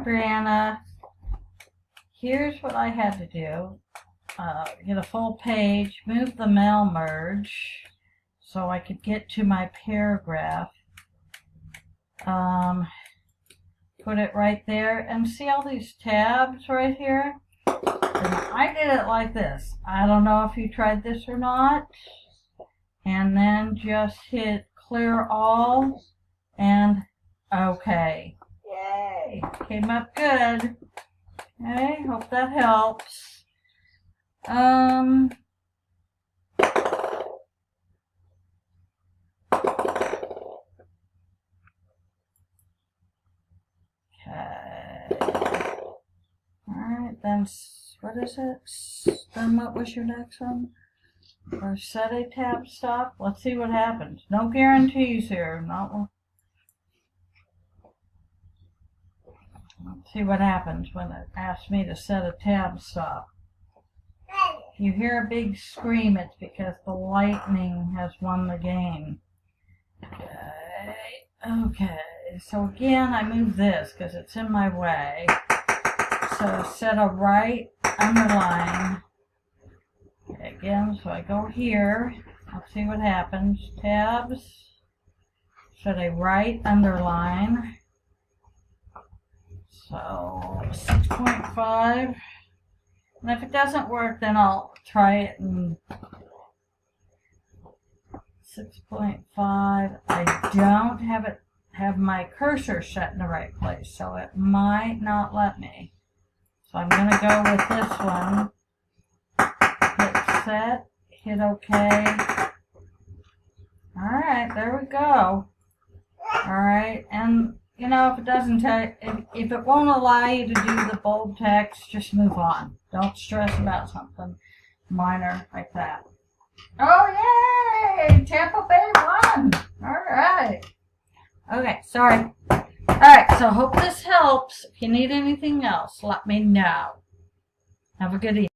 Brianna. Here's what I had to do. Get a full page, move the mail merge so I could get to my paragraph. Put it right there, and see all these tabs right here? And I did it like this. I don't know if you tried this or not. And then just hit clear all, and okay. Yay! Came up good. Okay, hope that helps. Okay. Alright, then what is it? Then what was your next one? Or set a tab stop? Let's see what happens. No guarantees here. Let's see what happens when it asks me to set a tab stop. If you hear a big scream, it's because the Lightning has won the game. Okay, so again, I move this because it's in my way. So set a right underline. Okay, again, so I go here. Let's see what happens. Tabs. Set a right underline. So 6.5. And if it doesn't work, then I'll try it in 6.5. I don't have my cursor set in the right place, so it might not let me. So I'm going to go with this one. Hit set, hit OK. Alright, there we go. Alright, and you know, if it doesn't if it won't allow you to do the bold text, just move on. Don't stress about something minor like that. Oh, yay! Tampa Bay won! Alright. Okay, sorry. Alright, so hope this helps. If you need anything else, let me know. Have a good evening.